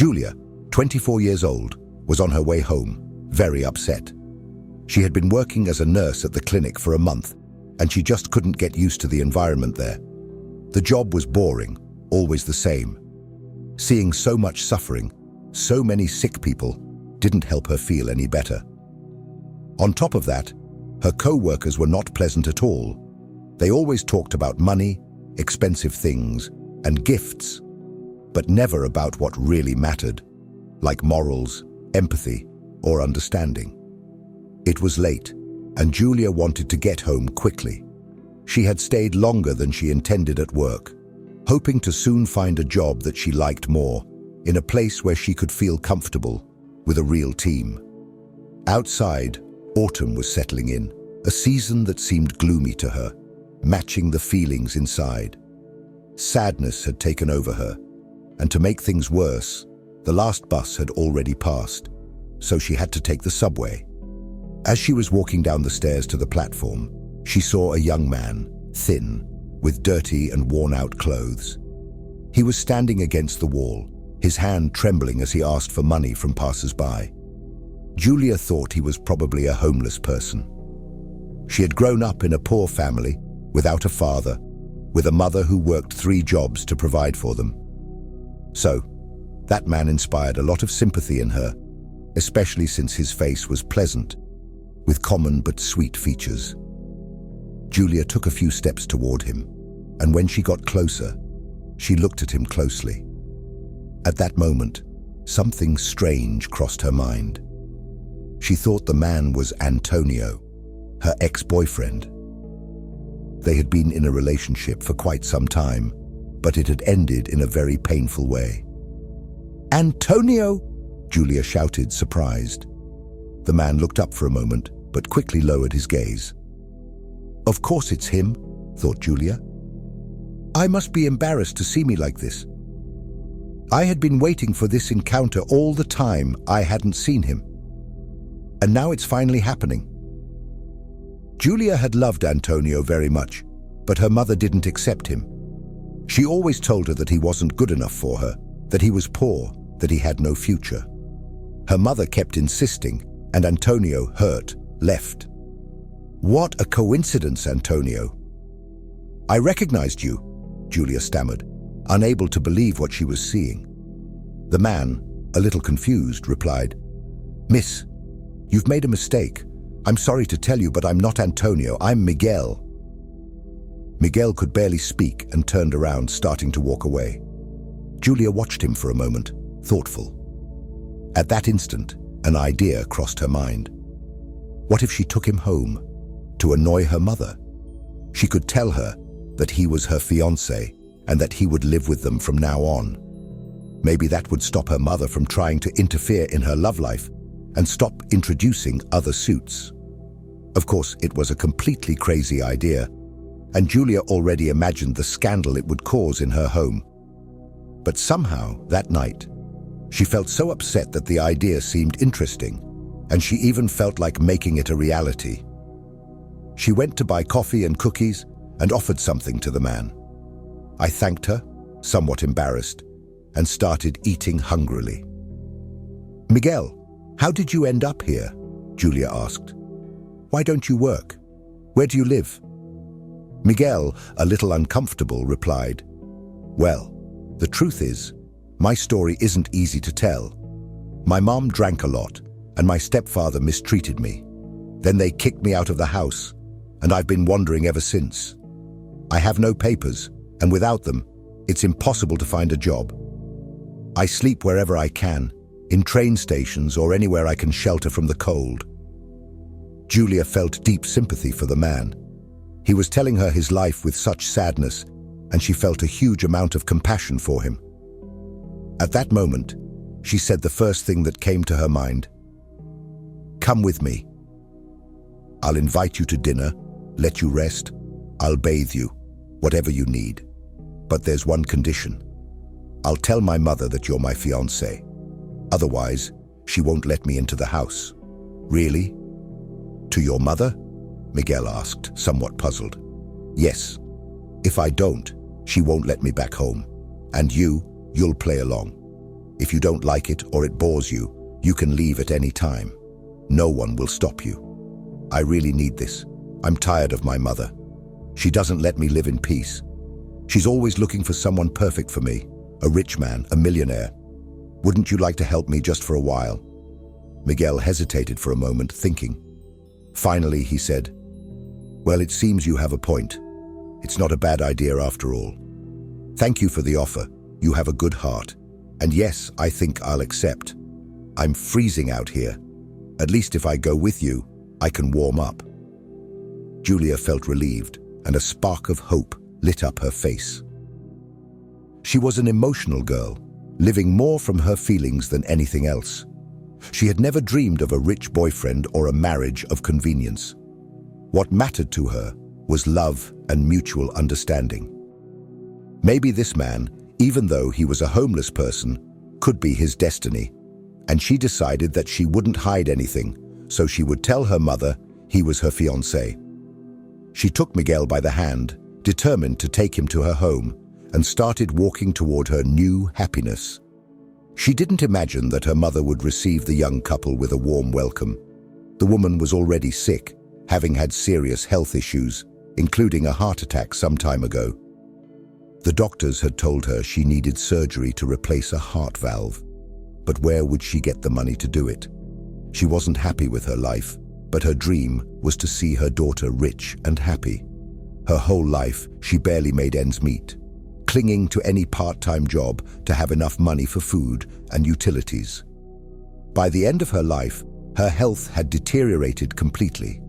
Julia, 24 years old, was on her way home, very upset. She had been working as a nurse at the clinic for a month, and she just couldn't get used to the environment there. The job was boring, always the same. Seeing so much suffering, so many sick people, didn't help her feel any better. On top of that, her co-workers were not pleasant at all. They always talked about money, expensive things, and gifts, but never about what really mattered, like morals, empathy, or understanding. It was late, and Julia wanted to get home quickly. She had stayed longer than she intended at work, hoping to soon find a job that she liked more, in a place where she could feel comfortable, with a real team. Outside, autumn was settling in, a season that seemed gloomy to her, matching the feelings inside. Sadness had taken over her, and to make things worse, the last bus had already passed, so she had to take the subway. As she was walking down the stairs to the platform, she saw a young man, thin, with dirty and worn-out clothes. He was standing against the wall, his hand trembling as he asked for money from passers-by. Julia thought he was probably a homeless person. She had grown up in a poor family, without a father, with a mother who worked 3 jobs to provide for them. So, that man inspired a lot of sympathy in her, especially since his face was pleasant, with common but sweet features. Julia took a few steps toward him, and when she got closer, she looked at him closely. At that moment, something strange crossed her mind. She thought the man was Antonio, her ex-boyfriend. They had been in a relationship for quite some time, but it had ended in a very painful way. "Antonio!" Julia shouted, surprised. The man looked up for a moment, but quickly lowered his gaze. "Of course it's him," thought Julia. "I must be embarrassed to see me like this. I had been waiting for this encounter all the time I hadn't seen him. And now it's finally happening." Julia had loved Antonio very much, but her mother didn't accept him. She always told her that he wasn't good enough for her, that he was poor, that he had no future. Her mother kept insisting, and Antonio, hurt, left. "What a coincidence, Antonio." "I recognized you," Julia stammered, unable to believe what she was seeing. The man, a little confused, replied, "Miss, you've made a mistake. I'm sorry to tell you, but I'm not Antonio, I'm Miguel." Miguel could barely speak and turned around, starting to walk away. Julia watched him for a moment, thoughtful. At that instant, an idea crossed her mind. What if she took him home, to annoy her mother? She could tell her that he was her fiancé and that he would live with them from now on. Maybe that would stop her mother from trying to interfere in her love life and stop introducing other suits. Of course, it was a completely crazy idea, and Julia already imagined the scandal it would cause in her home. But somehow, that night, she felt so upset that the idea seemed interesting, and she even felt like making it a reality. She went to buy coffee and cookies and offered something to the man. I thanked her, somewhat embarrassed, and started eating hungrily. "Miguel, how did you end up here?" Julia asked. "Why don't you work? Where do you live?" Miguel, a little uncomfortable, replied, "Well, the truth is, my story isn't easy to tell. My mom drank a lot, and my stepfather mistreated me. Then they kicked me out of the house, and I've been wandering ever since. I have no papers, and without them, it's impossible to find a job. I sleep wherever I can, in train stations or anywhere I can shelter from the cold." Julia felt deep sympathy for the man. He was telling her his life with such sadness, and she felt a huge amount of compassion for him. At that moment, she said the first thing that came to her mind. "Come with me. I'll invite you to dinner, let you rest, I'll bathe you, whatever you need. But there's one condition. I'll tell my mother that you're my fiancé. Otherwise, she won't let me into the house." "Really? To your mother?" Miguel asked, somewhat puzzled. "Yes. If I don't, she won't let me back home. And you'll play along. If you don't like it or it bores you, you can leave at any time. No one will stop you. I really need this. I'm tired of my mother. She doesn't let me live in peace. She's always looking for someone perfect for me, a rich man, a millionaire. Wouldn't you like to help me just for a while? Miguel hesitated for a moment, thinking. Finally, he said, "Well, it seems you have a point. It's not a bad idea after all. Thank you for the offer. You have a good heart. And yes, I think I'll accept. I'm freezing out here. At least if I go with you, I can warm up." Julia felt relieved, and a spark of hope lit up her face. She was an emotional girl, living more from her feelings than anything else. She had never dreamed of a rich boyfriend or a marriage of convenience. What mattered to her was love and mutual understanding. Maybe this man, even though he was a homeless person, could be his destiny, and she decided that she wouldn't hide anything, so she would tell her mother he was her fiancé. She took Miguel by the hand, determined to take him to her home, and started walking toward her new happiness. She didn't imagine that her mother would receive the young couple with a warm welcome. The woman was already sick, having had serious health issues, including a heart attack some time ago. The doctors had told her she needed surgery to replace a heart valve. But where would she get the money to do it? She wasn't happy with her life, but her dream was to see her daughter rich and happy. Her whole life, she barely made ends meet, clinging to any part-time job to have enough money for food and utilities. By the end of her life, her health had deteriorated completely.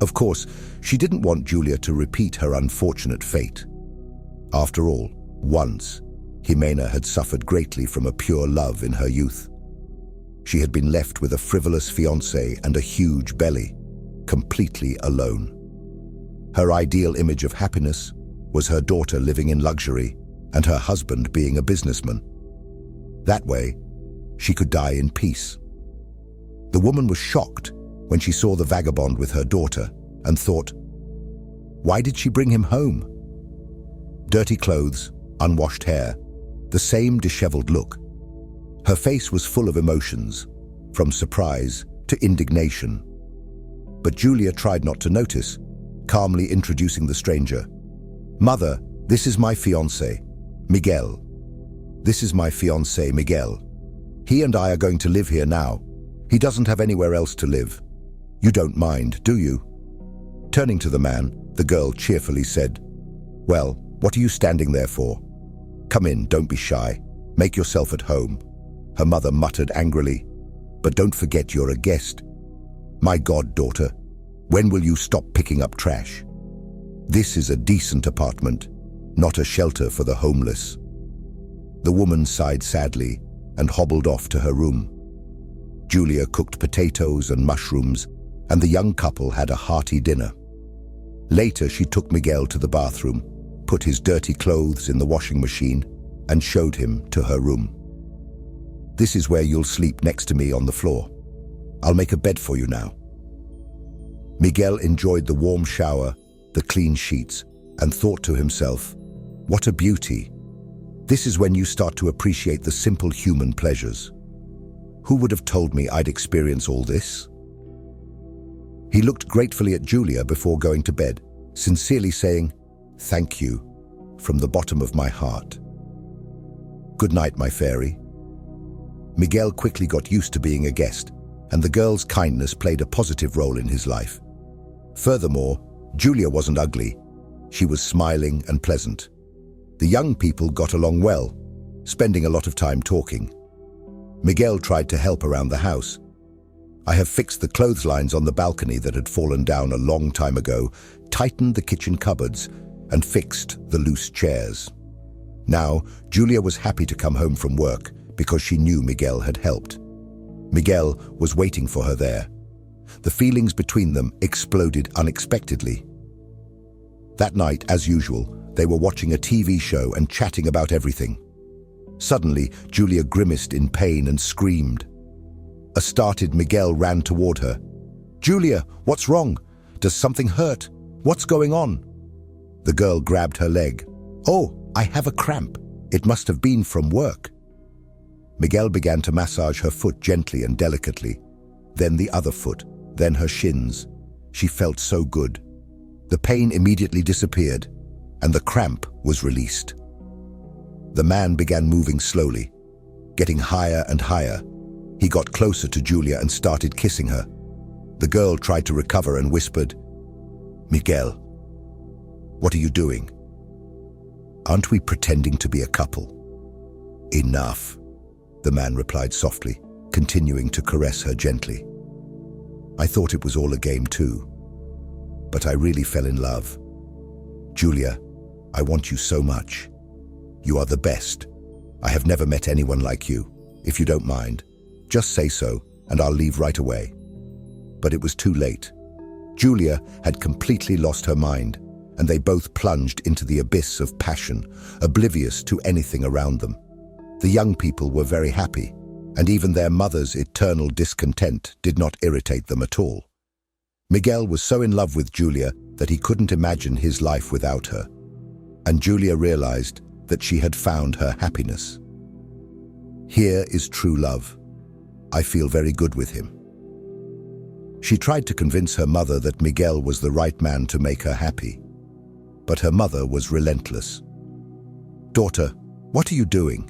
Of course, she didn't want Julia to repeat her unfortunate fate. After all, once, Jimena had suffered greatly from a pure love in her youth. She had been left with a frivolous fiancé and a huge belly, completely alone. Her ideal image of happiness was her daughter living in luxury and her husband being a businessman. That way, she could die in peace. The woman was shocked when she saw the vagabond with her daughter and thought, why did she bring him home? Dirty clothes, unwashed hair, the same disheveled look. Her face was full of emotions, from surprise to indignation. But Julia tried not to notice, calmly introducing the stranger. "Mother, this is my fiancé, Miguel. This is my fiancé, Miguel. He and I are going to live here now. He doesn't have anywhere else to live. You don't mind, do you?" Turning to the man, the girl cheerfully said, "Well, what are you standing there for? Come in, don't be shy. Make yourself at home." Her mother muttered angrily, "But don't forget you're a guest. My God, daughter, when will you stop picking up trash? This is a decent apartment, not a shelter for the homeless." The woman sighed sadly and hobbled off to her room. Julia cooked potatoes and mushrooms, and the young couple had a hearty dinner. Later, she took Miguel to the bathroom, put his dirty clothes in the washing machine, and showed him to her room. "This is where you'll sleep next to me on the floor. I'll make a bed for you now." Miguel enjoyed the warm shower, the clean sheets, and thought to himself, what a beauty. This is when you start to appreciate the simple human pleasures. Who would have told me I'd experience all this? He looked gratefully at Julia before going to bed, sincerely saying, "Thank you, from the bottom of my heart. Good night, my fairy." Miguel quickly got used to being a guest, and the girl's kindness played a positive role in his life. Furthermore, Julia wasn't ugly. She was smiling and pleasant. The young people got along well, spending a lot of time talking. Miguel tried to help around the house. "I have fixed the clotheslines on the balcony that had fallen down a long time ago, tightened the kitchen cupboards, and fixed the loose chairs." Now, Julia was happy to come home from work because she knew Miguel had helped. Miguel was waiting for her there. The feelings between them exploded unexpectedly. That night, as usual, they were watching a TV show and chatting about everything. Suddenly, Julia grimaced in pain and screamed. A startled Miguel ran toward her. "Julia, what's wrong? Does something hurt? What's going on?" The girl grabbed her leg. "Oh, I have a cramp. It must have been from work." Miguel began to massage her foot gently and delicately, then the other foot, then her shins. She felt so good. The pain immediately disappeared, and the cramp was released. The man began moving slowly, getting higher and higher. He got closer to Julia and started kissing her. The girl tried to recover and whispered, "Miguel, what are you doing? Aren't we pretending to be a couple?" "Enough," the man replied softly, continuing to caress her gently. "I thought it was all a game too, but I really fell in love. Julia, I want you so much. You are the best. I have never met anyone like you. If you don't mind, just say so and I'll leave right away." But it was too late. Julia had completely lost her mind, and they both plunged into the abyss of passion, oblivious to anything around them. The young people were very happy, and even their mother's eternal discontent did not irritate them at all. Miguel was so in love with Julia that he couldn't imagine his life without her, and Julia realized that she had found her happiness. Here is true love. I feel very good with him. She tried to convince her mother that Miguel was the right man to make her happy, but her mother was relentless. "Daughter, what are you doing?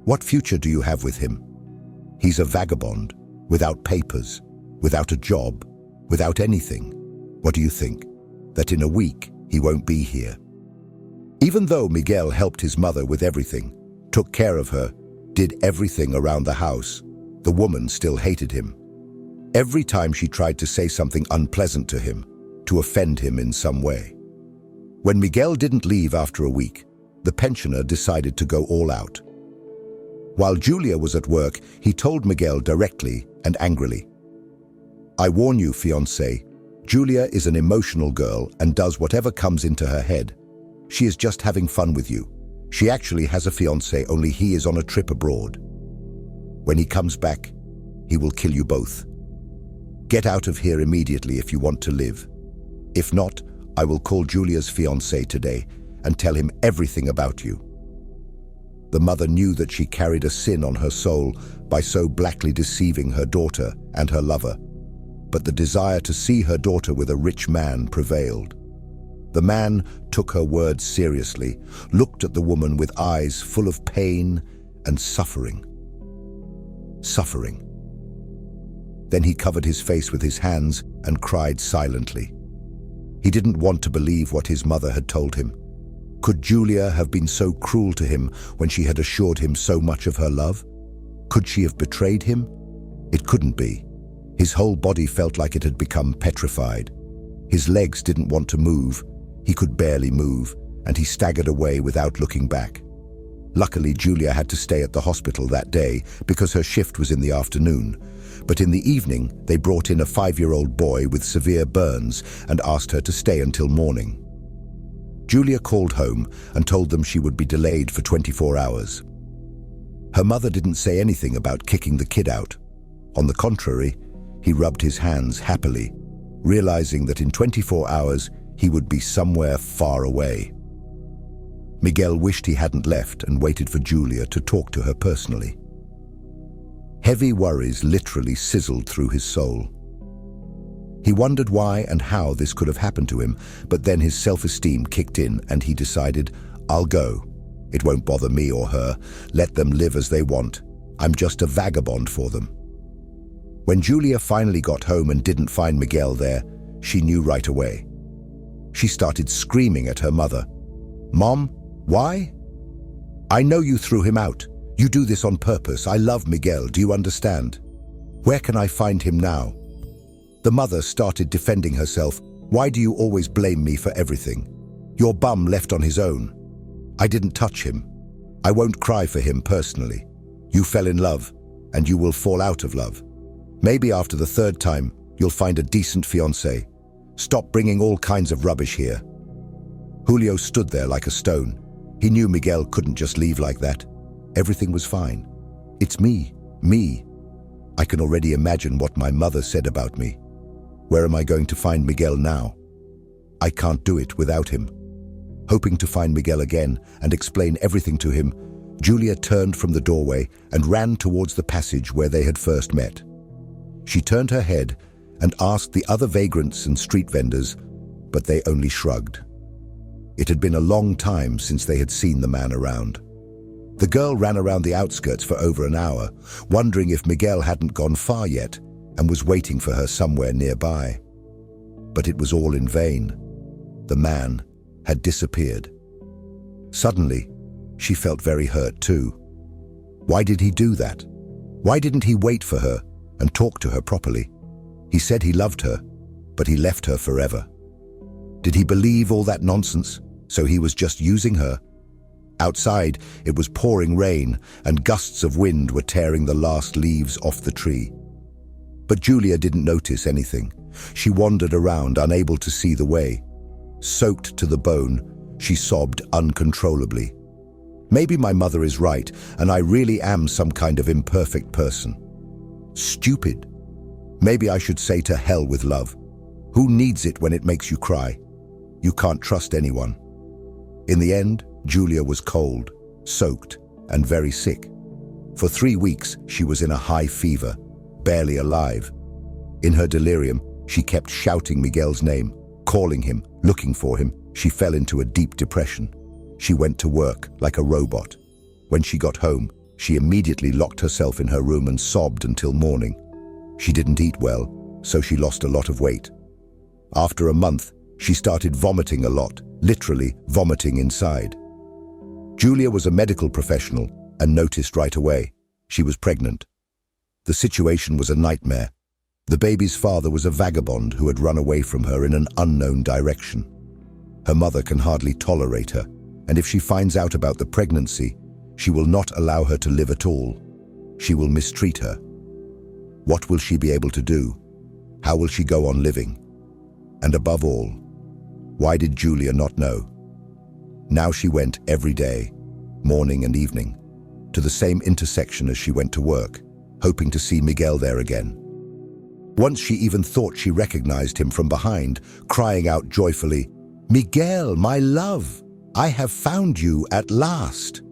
What future do you have with him? He's a vagabond, without papers, without a job, without anything. What do you think? That in a week he won't be here?" Even though Miguel helped his mother with everything, took care of her, did everything around the house, the woman still hated him. Every time she tried to say something unpleasant to him, to offend him in some way. When Miguel didn't leave after a week, the pensioner decided to go all out. While Julia was at work, he told Miguel directly and angrily, "I warn you, fiancé, Julia is an emotional girl and does whatever comes into her head. She is just having fun with you. She actually has a fiancé, only he is on a trip abroad. When he comes back, he will kill you both. Get out of here immediately if you want to live. If not, I will call Julia's fiancé today and tell him everything about you." The mother knew that she carried a sin on her soul by so blackly deceiving her daughter and her lover, but the desire to see her daughter with a rich man prevailed. The man took her words seriously, looked at the woman with eyes full of pain and suffering. Suffering. Then he covered his face with his hands and cried silently. He didn't want to believe what his mother had told him. Could Julia have been so cruel to him when she had assured him so much of her love? Could she have betrayed him? It couldn't be. His whole body felt like it had become petrified. His legs didn't want to move. He could barely move, and he staggered away without looking back. Luckily, Julia had to stay at the hospital that day because her shift was in the afternoon. But in the evening, they brought in a 5-year-old boy with severe burns and asked her to stay until morning. Julia called home and told them she would be delayed for 24 hours. Her mother didn't say anything about kicking the kid out. On the contrary, he rubbed his hands happily, realizing that in 24 hours he would be somewhere far away. Miguel wished he hadn't left and waited for Julia to talk to her personally. Heavy worries literally sizzled through his soul. He wondered why and how this could have happened to him, but then his self-esteem kicked in and he decided, "I'll go. It won't bother me or her. Let them live as they want. I'm just a vagabond for them." When Julia finally got home and didn't find Miguel there, she knew right away. She started screaming at her mother. "Mom, why? I know you threw him out. You do this on purpose. I love Miguel, do you understand? Where can I find him now?" The mother started defending herself. "Why do you always blame me for everything? Your bum left on his own. I didn't touch him. I won't cry for him personally. You fell in love, and you will fall out of love. Maybe after the 3rd time, you'll find a decent fiancé. Stop bringing all kinds of rubbish here." Julio stood there like a stone. He knew Miguel couldn't just leave like that. Everything was fine. "It's me. I can already imagine what my mother said about me. Where am I going to find Miguel now? I can't do it without him." Hoping to find Miguel again and explain everything to him, Julia turned from the doorway and ran towards the passage where they had first met. She turned her head and asked the other vagrants and street vendors, but they only shrugged. It had been a long time since they had seen the man around. The girl ran around the outskirts for over an hour, wondering if Miguel hadn't gone far yet and was waiting for her somewhere nearby. But it was all in vain. The man had disappeared. Suddenly, she felt very hurt too. Why did he do that? Why didn't he wait for her and talk to her properly? He said he loved her, but he left her forever. Did he believe all that nonsense, so he was just using her? Outside, it was pouring rain, and gusts of wind were tearing the last leaves off the tree. But Julia didn't notice anything. She wandered around, unable to see the way. Soaked to the bone, she sobbed uncontrollably. Maybe my mother is right, and I really am some kind of imperfect person. Stupid. Maybe I should say to hell with love. Who needs it when it makes you cry? You can't trust anyone. In the end, Julia was cold, soaked, and very sick. For 3 weeks, she was in a high fever, barely alive. In her delirium, she kept shouting Miguel's name, calling him, looking for him. She fell into a deep depression. She went to work like a robot. When she got home, she immediately locked herself in her room and sobbed until morning. She didn't eat well, so she lost a lot of weight. After a month, she started vomiting a lot, literally vomiting inside. Julia was a medical professional and noticed right away. She was pregnant. The situation was a nightmare. The baby's father was a vagabond who had run away from her in an unknown direction. Her mother can hardly tolerate her, and if she finds out about the pregnancy, she will not allow her to live at all. She will mistreat her. What will she be able to do? How will she go on living? And above all, why did Julia not know? Now she went every day, morning and evening, to the same intersection as she went to work, hoping to see Miguel there again. Once she even thought she recognized him from behind, crying out joyfully, "Miguel, my love, I have found you at last."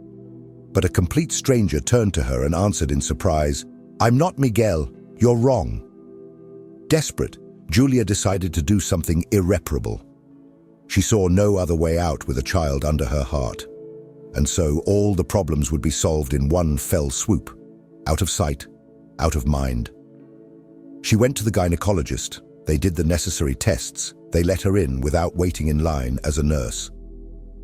But a complete stranger turned to her and answered in surprise, "I'm not Miguel, you're wrong." Desperate, Julia decided to do something irreparable. She saw no other way out with a child under her heart, and so all the problems would be solved in one fell swoop, out of sight, out of mind. She went to the gynecologist. They did the necessary tests. They let her in without waiting in line as a nurse.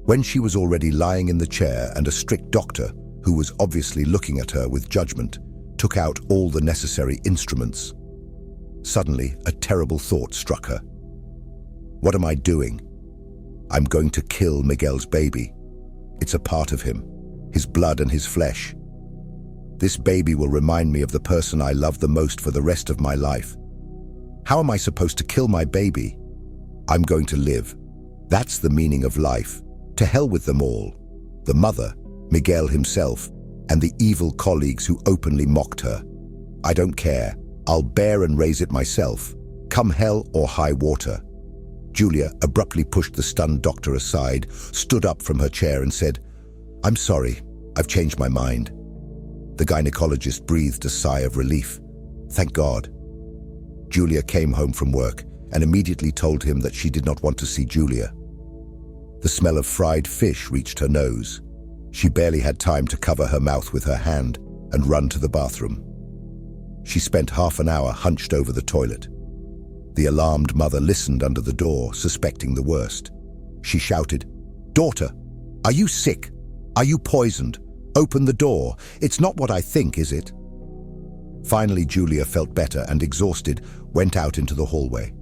When she was already lying in the chair and a strict doctor, who was obviously looking at her with judgment, took out all the necessary instruments. Suddenly, a terrible thought struck her. What am I doing? I'm going to kill Miguel's baby. It's a part of him, his blood and his flesh. This baby will remind me of the person I love the most for the rest of my life. How am I supposed to kill my baby? I'm going to live. That's the meaning of life. To hell with them all. The mother, Miguel himself, and the evil colleagues who openly mocked her. I don't care. I'll bear and raise it myself, come hell or high water. Julia abruptly pushed the stunned doctor aside, stood up from her chair and said, "I'm sorry, I've changed my mind." The gynecologist breathed a sigh of relief. Thank God. Julia came home from work and immediately told him that she did not want to see Julia. The smell of fried fish reached her nose. She barely had time to cover her mouth with her hand and run to the bathroom. She spent half an hour hunched over the toilet. The alarmed mother listened under the door, suspecting the worst. She shouted, "Daughter, are you sick? Are you poisoned? Open the door. It's not what I think, is it?" Finally, Julia felt better and, exhausted, went out into the hallway.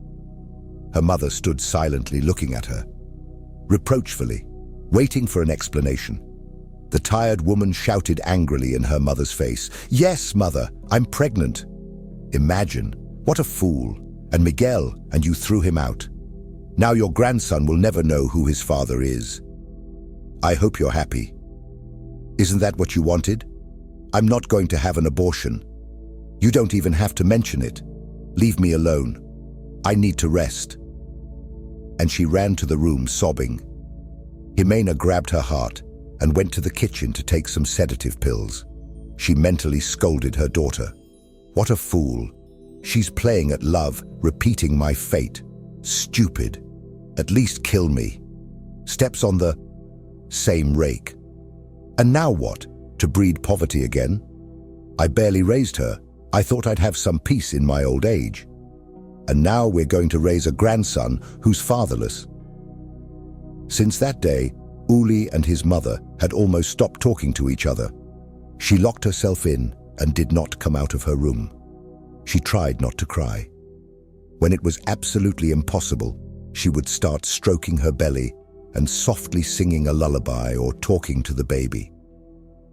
Her mother stood silently looking at her, reproachfully, waiting for an explanation. The tired woman shouted angrily in her mother's face, "Yes, mother, I'm pregnant." Imagine, what a fool. And Miguel, and you threw him out. Now your grandson will never know who his father is. I hope you're happy. Isn't that what you wanted? I'm not going to have an abortion. You don't even have to mention it. Leave me alone. I need to rest. And she ran to the room sobbing. Jimena grabbed her heart and went to the kitchen to take some sedative pills. She mentally scolded her daughter. What a fool. She's playing at love, repeating my fate. Stupid. At least kill me. Steps on the same rake. And now what? To breed poverty again? I barely raised her. I thought I'd have some peace in my old age. And now we're going to raise a grandson who's fatherless. Since that day, Uli and his mother had almost stopped talking to each other. She locked herself in and did not come out of her room. She tried not to cry. When it was absolutely impossible, she would start stroking her belly and softly singing a lullaby or talking to the baby.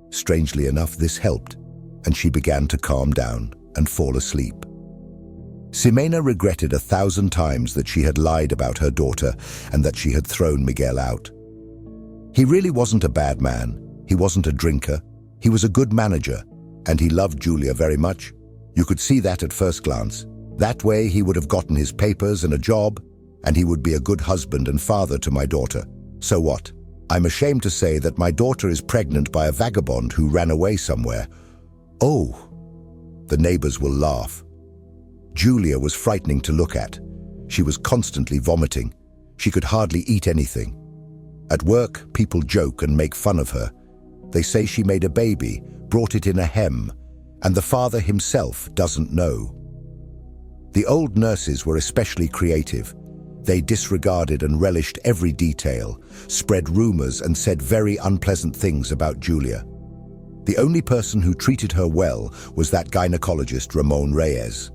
Strangely enough, this helped, and she began to calm down and fall asleep. Ximena regretted 1,000 times that she had lied about her daughter and that she had thrown Miguel out. He really wasn't a bad man. He wasn't a drinker. He was a good manager, and he loved Julia very much. You could see that at first glance. That way he would have gotten his papers and a job, and he would be a good husband and father to my daughter. So what? I'm ashamed to say that my daughter is pregnant by a vagabond who ran away somewhere. Oh, the neighbors will laugh. Julia was frightening to look at. She was constantly vomiting. She could hardly eat anything. At work, people joke and make fun of her. They say she made a baby, brought it in a hem, and the father himself doesn't know. The old nurses were especially creative. They disregarded and relished every detail, spread rumors and said very unpleasant things about Julia. The only person who treated her well was that gynecologist Ramon Reyes.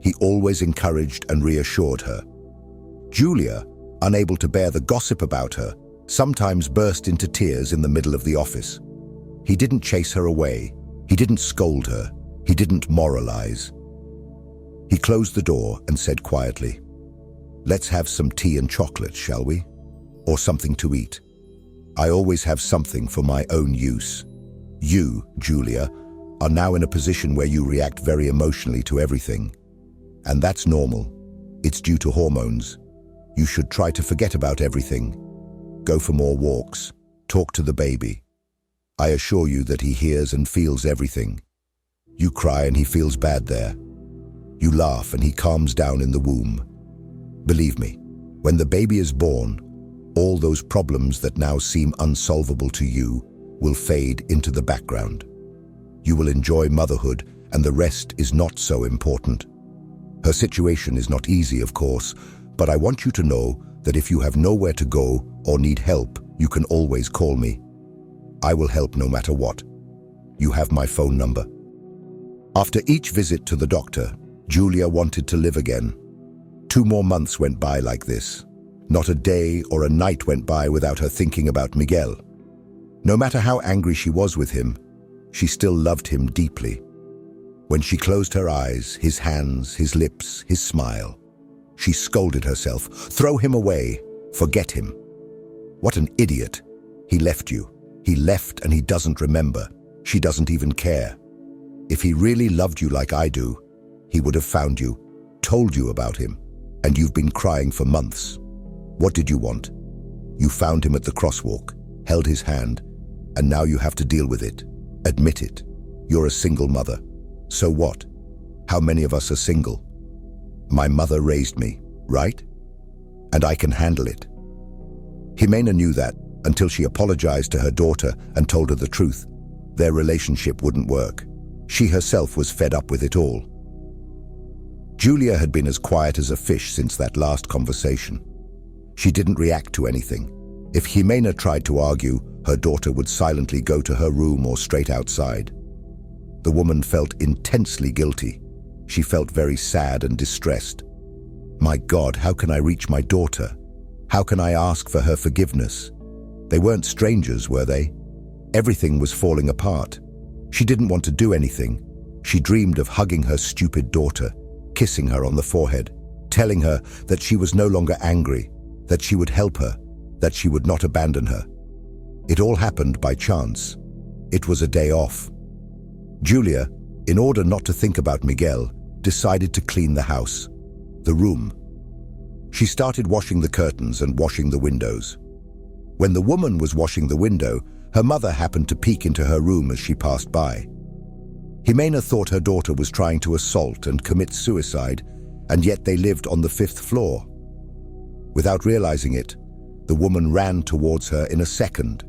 He always encouraged and reassured her. Julia, unable to bear the gossip about her, sometimes burst into tears in the middle of the office. He didn't chase her away. He didn't scold her. He didn't moralize. He closed the door and said quietly, "Let's have some tea and chocolate, shall we? Or something to eat. I always have something for my own use. You, Julia, are now in a position where you react very emotionally to everything. And that's normal. It's due to hormones. You should try to forget about everything. Go for more walks. Talk to the baby. I assure you that he hears and feels everything. You cry and he feels bad there. You laugh and he calms down in the womb. Believe me, when the baby is born, all those problems that now seem unsolvable to you will fade into the background. You will enjoy motherhood, and the rest is not so important. Her situation is not easy, of course, but I want you to know that if you have nowhere to go or need help, you can always call me. I will help no matter what. You have my phone number." After each visit to the doctor, Julia wanted to live again. 2 more months went by like this. Not a day or a night went by without her thinking about Miguel. No matter how angry she was with him, she still loved him deeply. When she closed her eyes, his hands, his lips, his smile, she scolded herself. Throw him away. Forget him. What an idiot. He left you. He left and he doesn't remember. She doesn't even care. If he really loved you like I do, he would have found you, told you about him, and you've been crying for months. What did you want? You found him at the crosswalk, held his hand, and now you have to deal with it. Admit it. You're a single mother. So what? How many of us are single? My mother raised me, right? And I can handle it. Ximena knew that until she apologized to her daughter and told her the truth. Their relationship wouldn't work. She herself was fed up with it all. Julia had been as quiet as a fish since that last conversation. She didn't react to anything. If Ximena tried to argue, her daughter would silently go to her room or straight outside. The woman felt intensely guilty. She felt very sad and distressed. My God, how can I reach my daughter? How can I ask for her forgiveness? They weren't strangers, were they? Everything was falling apart. She didn't want to do anything. She dreamed of hugging her stupid daughter, kissing her on the forehead, telling her that she was no longer angry, that she would help her, that she would not abandon her. It all happened by chance. It was a day off. Julia, in order not to think about Miguel, decided to clean the house, the room. She started washing the curtains and washing the windows. When the woman was washing the window, Her mother happened to peek into her room as she passed by. Jimena thought her daughter was trying to assault and commit suicide, and yet they lived on the 5th floor. Without realizing it, the woman ran towards her in a second.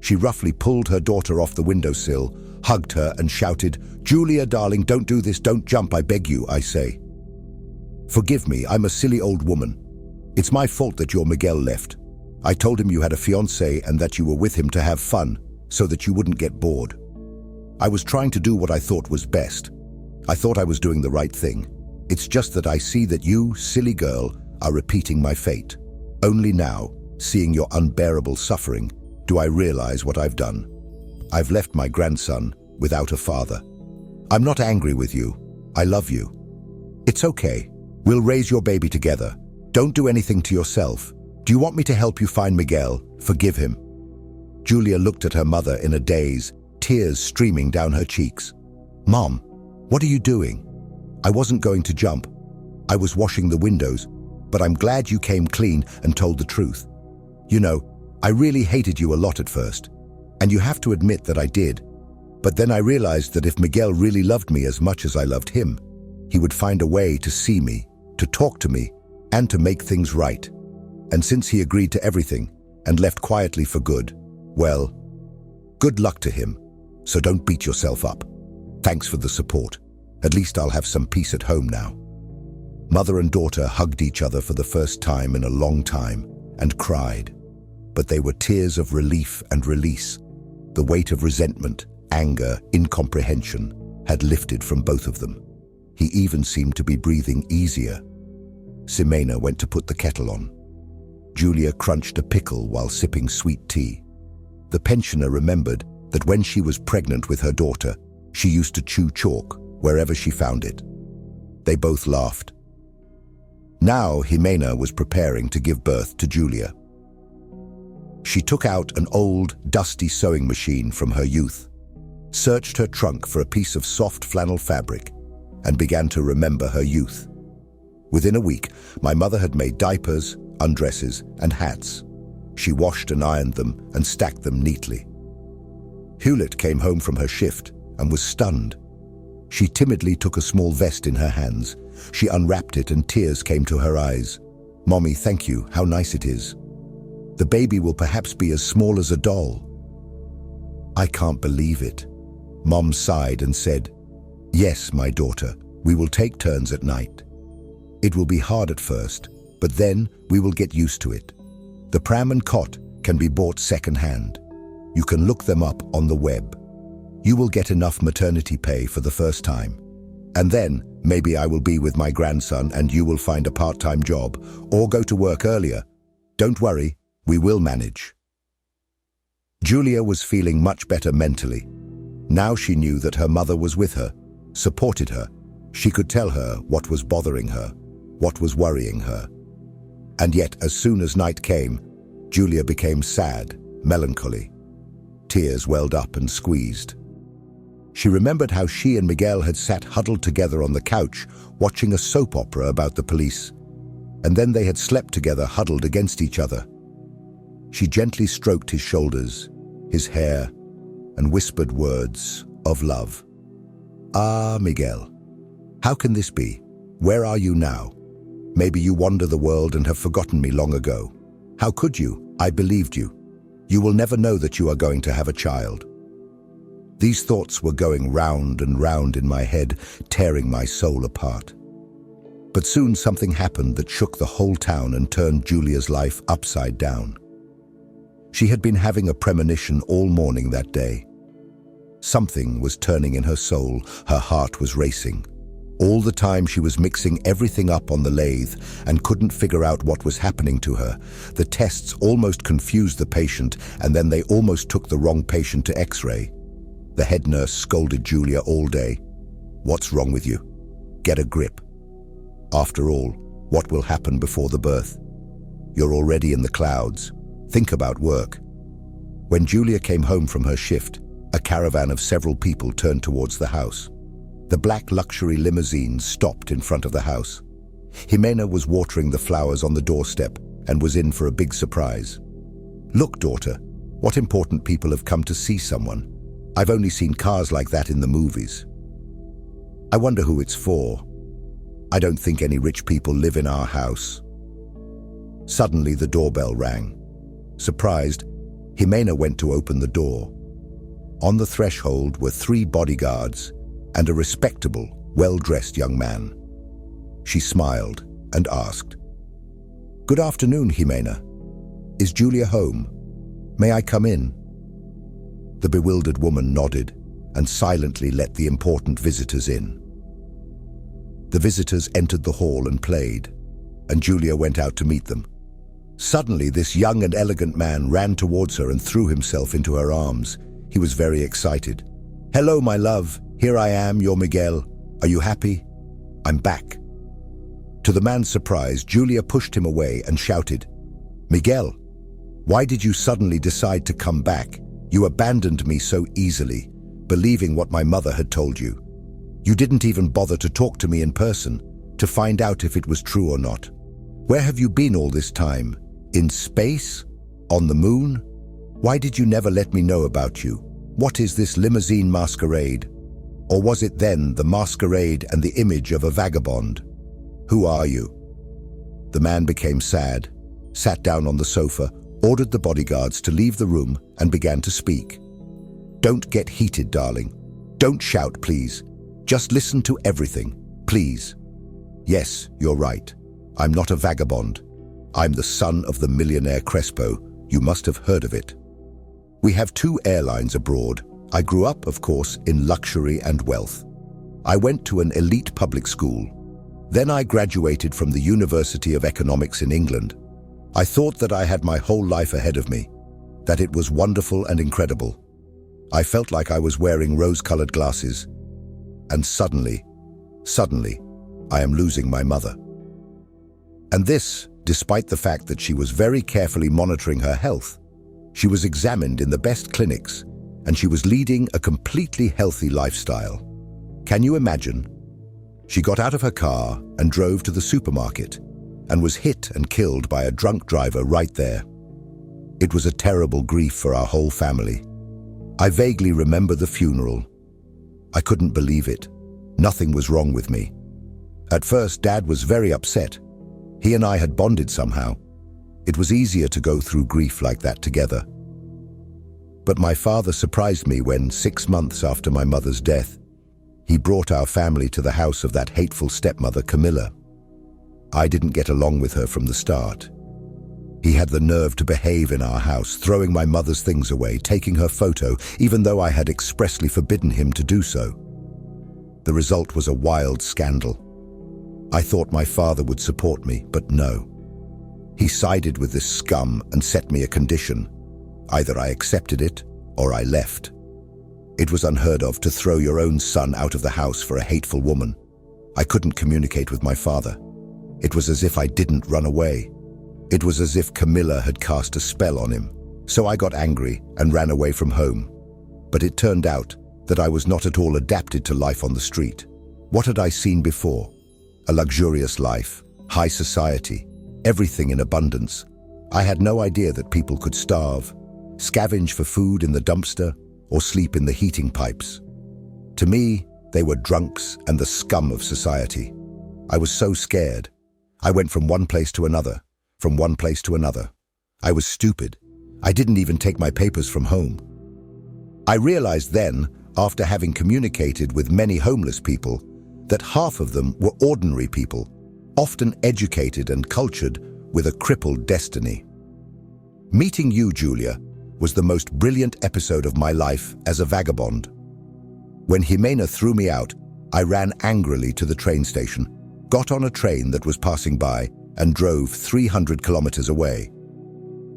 She roughly pulled her daughter off the windowsill, hugged her and shouted, "Julia, darling, don't do this, don't jump, I beg you, I say. Forgive me, I'm a silly old woman. It's my fault that your Miguel left. I told him you had a fiancé and that you were with him to have fun, so that you wouldn't get bored. I was trying to do what I thought was best. I thought I was doing the right thing. It's just that I see that you, silly girl, are repeating my fate. Only now, seeing your unbearable suffering, do I realize what I've done. I've left my grandson without a father. I'm not angry with you. I love you. It's okay. We'll raise your baby together. Don't do anything to yourself. Do you want me to help you find Miguel? Forgive him." Julia looked at her mother in a daze, tears streaming down her cheeks. "Mom, what are you doing? I wasn't going to jump. I was washing the windows, but I'm glad you came clean and told the truth. You know, I really hated you a lot at first, and you have to admit that I did. But then I realized that if Miguel really loved me as much as I loved him, he would find a way to see me, to talk to me, and to make things right. And since he agreed to everything and left quietly for good, well, good luck to him, so don't beat yourself up. Thanks for the support. At least I'll have some peace at home now." Mother and daughter hugged each other for the first time in a long time and cried. But they were tears of relief and release. The weight of resentment, anger, incomprehension had lifted from both of them. He even seemed to be breathing easier. Jimena went to put the kettle on. Julia crunched a pickle while sipping sweet tea. The pensioner remembered that when she was pregnant with her daughter, she used to chew chalk wherever she found it. They both laughed. Now Jimena was preparing to give birth to Julia. She took out an old, dusty sewing machine from her youth, searched her trunk for a piece of soft flannel fabric, and began to remember her youth. Within a week, my mother had made diapers, undresses, and hats. She washed and ironed them and stacked them neatly. Hewlett came home from her shift and was stunned. She timidly took a small vest in her hands. She unwrapped it and tears came to her eyes. "Mommy, thank you, how nice it is. The baby will perhaps be as small as a doll." "I can't believe it." Mom sighed and said, "Yes, my daughter, we will take turns at night. It will be hard at first, but then we will get used to it. The pram and cot can be bought second-hand. You can look them up on the web. You will get enough maternity pay for the first time. And then maybe I will be with my grandson and you will find a part-time job or go to work earlier. Don't worry, we will manage." Julia was feeling much better mentally. Now she knew that her mother was with her, supported her. She could tell her what was bothering her, what was worrying her. And yet, as soon as night came, Julia became sad, melancholy. Tears welled up and squeezed. She remembered how she and Miguel had sat huddled together on the couch, watching a soap opera about the police, and then they had slept together huddled against each other. She gently stroked his shoulders, his hair, and whispered words of love. "Ah, Miguel, how can this be? Where are you now? Maybe you wander the world and have forgotten me long ago. How could you? I believed you. You will never know that you are going to have a child." These thoughts were going round and round in my head, tearing my soul apart. But soon something happened that shook the whole town and turned Julia's life upside down. She had been having a premonition all morning that day. Something was turning in her soul, her heart was racing. All the time she was mixing everything up on the lathe and couldn't figure out what was happening to her. The tests almost confused the patient, and then they almost took the wrong patient to X-ray. The head nurse scolded Julia all day. "What's wrong with you? Get a grip. After all, what will happen before the birth? You're already in the clouds. Think about work." When Julia came home from her shift, a caravan of several people turned towards the house. The black luxury limousine stopped in front of the house. Jimena was watering the flowers on the doorstep and was in for a big surprise. "Look, daughter, What important people have come to see someone? I've only seen cars like that in the movies. I wonder who it's for. I don't think any rich people live in our house. Suddenly the doorbell rang. Surprised, Jimena went to open the door. On the threshold were 3 bodyguards and a respectable, well-dressed young man. She smiled and asked, "Good afternoon, Jimena. Is Julia home? May I come in?" The bewildered woman nodded and silently let the important visitors in. The visitors entered the hall and played, and Julia went out to meet them. Suddenly, this young and elegant man ran towards her and threw himself into her arms. He was very excited. "Hello, my love. Here I am, your Miguel. Are you happy? I'm back." To the man's surprise, Julia pushed him away and shouted, "Miguel, why did you suddenly decide to come back? You abandoned me so easily, believing what my mother had told you. You didn't even bother to talk to me in person, to find out if it was true or not. Where have you been all this time? In space? On the moon? Why did you never let me know about you? What is this limousine masquerade? Or was it then the masquerade and the image of a vagabond? Who are you?" The man became sad, sat down on the sofa, ordered the bodyguards to leave the room, and began to speak. "Don't get heated, darling. Don't shout, please. Just listen to everything, please. Yes, you're right. I'm not a vagabond. I'm the son of the millionaire Crespo. You must have heard of it. We have 2 airlines abroad. I grew up, of course, in luxury and wealth. I went to an elite public school. Then I graduated from the University of Economics in England. I thought that I had my whole life ahead of me, that it was wonderful and incredible. I felt like I was wearing rose-colored glasses. And suddenly, I am losing my mother. And this, despite the fact that she was very carefully monitoring her health. She was examined in the best clinics, and she was leading a completely healthy lifestyle. Can you imagine? She got out of her car and drove to the supermarket and was hit and killed by a drunk driver right there. It was a terrible grief for our whole family. I vaguely remember the funeral. I couldn't believe it. Nothing was wrong with me. At first, Dad was very upset. He and I had bonded somehow. It was easier to go through grief like that together. But my father surprised me when, 6 months after my mother's death, he brought our family to the house of that hateful stepmother, Camilla. I didn't get along with her from the start. He had the nerve to behave in our house, throwing my mother's things away, taking her photo, even though I had expressly forbidden him to do so. The result was a wild scandal. I thought my father would support me, but no. He sided with this scum and set me a condition. Either I accepted it, or I left. It was unheard of to throw your own son out of the house for a hateful woman. I couldn't communicate with my father. It was as if I didn't run away. It was as if Camilla had cast a spell on him. So I got angry and ran away from home. But it turned out that I was not at all adapted to life on the street. What had I seen before? A luxurious life, high society, everything in abundance. I had no idea that people could starve, scavenge for food in the dumpster, or sleep in the heating pipes. To me, they were drunks and the scum of society. I was so scared. I went from one place to another, from one place to another. I was stupid. I didn't even take my papers from home. I realized then, after having communicated with many homeless people, that half of them were ordinary people, often educated and cultured with a crippled destiny. Meeting you, Julia, was the most brilliant episode of my life as a vagabond. When Jimena threw me out, I ran angrily to the train station, got on a train that was passing by, and drove 300 kilometers away.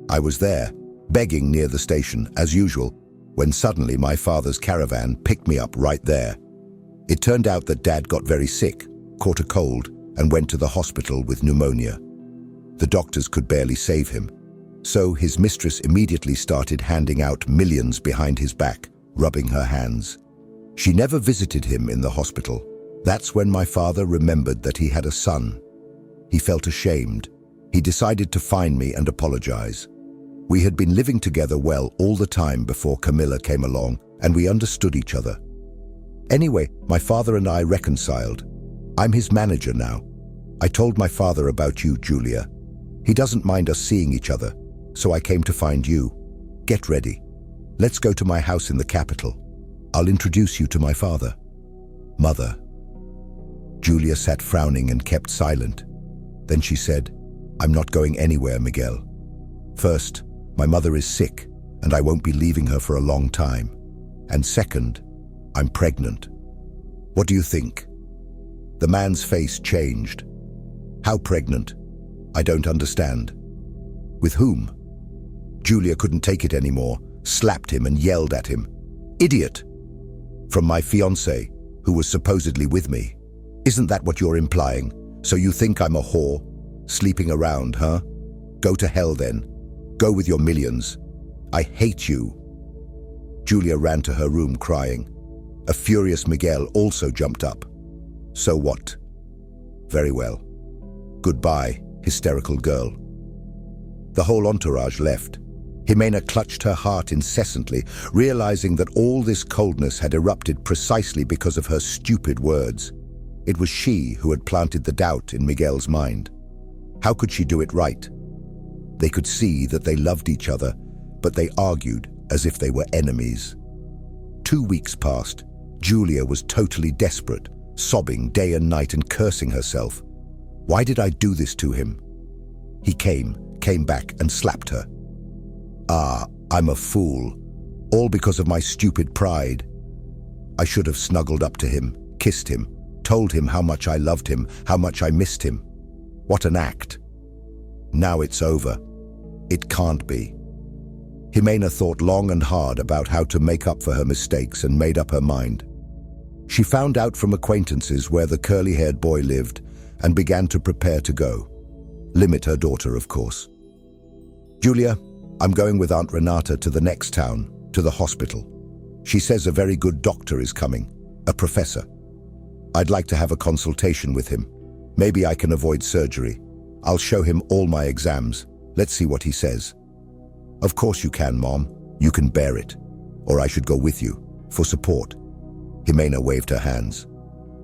I was there, begging near the station, as usual, when suddenly my father's caravan picked me up right there. It turned out that Dad got very sick, caught a cold, and went to the hospital with pneumonia. The doctors could barely save him. So his mistress immediately started handing out millions behind his back, rubbing her hands. She never visited him in the hospital. That's when my father remembered that he had a son. He felt ashamed. He decided to find me and apologize. We had been living together well all the time before Camilla came along, and we understood each other. Anyway, my father and I reconciled. I'm his manager now. I told my father about you, Julia. He doesn't mind us seeing each other, so I came to find you. Get ready. Let's go to my house in the capital. I'll introduce you to my father. Mother. Julia sat frowning and kept silent. Then she said, I'm not going anywhere, Miguel. First, my mother is sick, and I won't be leaving her for a long time. And second, I'm pregnant. What do you think? The man's face changed. How pregnant? I don't understand. With whom? Julia couldn't take it anymore, slapped him and yelled at him. Idiot! From my fiancé, who was supposedly with me. Isn't that what you're implying? So you think I'm a whore? Sleeping around, huh? Go to hell then. Go with your millions. I hate you. Julia ran to her room crying. A furious Miguel also jumped up. So what? Very well. Goodbye, hysterical girl. The whole entourage left. Jimena clutched her heart incessantly, realizing that all this coldness had erupted precisely because of her stupid words. It was she who had planted the doubt in Miguel's mind. How could she do it right? They could see that they loved each other, but they argued as if they were enemies. 2 weeks passed. Julia was totally desperate, sobbing day and night and cursing herself. Why did I do this to him? He came back and slapped her. Ah, I'm a fool. All because of my stupid pride. I should have snuggled up to him, kissed him, told him how much I loved him, how much I missed him. What an act. Now it's over. It can't be. Jimena thought long and hard about how to make up for her mistakes and made up her mind. She found out from acquaintances where the curly-haired boy lived and began to prepare to go. Limit her daughter, of course. Julia, I'm going with Aunt Renata to the next town, to the hospital. She says a very good doctor is coming, a professor. I'd like to have a consultation with him. Maybe I can avoid surgery. I'll show him all my exams. Let's see what he says. Of course you can, Mom. You can bear it. Or I should go with you, for support. Jimena waved her hands.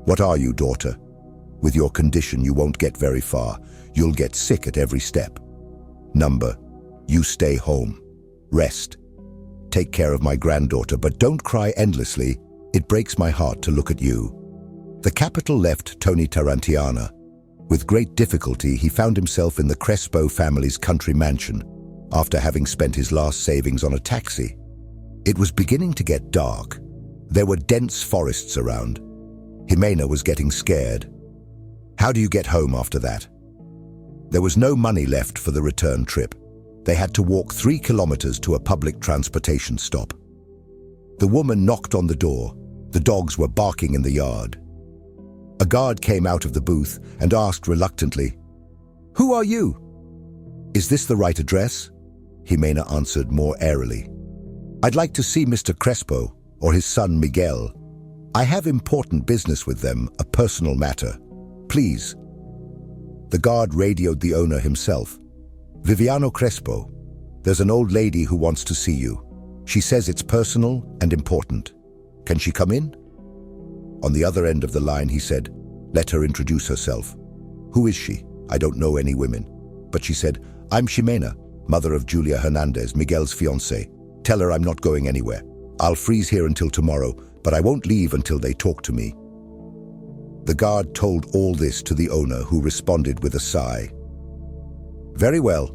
What are you, daughter? With your condition, you won't get very far. You'll get sick at every step. Number, you stay home. Rest. Take care of my granddaughter, but don't cry endlessly. It breaks my heart to look at you. The capital left Tony Tarantiana. With great difficulty, he found himself in the Crespo family's country mansion, after having spent his last savings on a taxi. It was beginning to get dark. There were dense forests around. Jimena was getting scared. How do you get home after that? There was no money left for the return trip. They had to walk 3 kilometers to a public transportation stop. The woman knocked on the door. The dogs were barking in the yard. A guard came out of the booth and asked reluctantly, "Who are you?" "Is this the right address?" Jimena answered more airily. "I'd like to see Mr. Crespo or his son Miguel. I have important business with them, a personal matter. Please." The guard radioed the owner himself. "Viviano Crespo, there's an old lady who wants to see you. She says it's personal and important. Can she come in?" On the other end of the line, he said, "Let her introduce herself." "Who is she? I don't know any women." But she said, "I'm Jimena, mother of Julia Hernandez, Miguel's fiancée. Tell her I'm not going anywhere. I'll freeze here until tomorrow, but I won't leave until they talk to me." The guard told all this to the owner, who responded with a sigh. "Very well.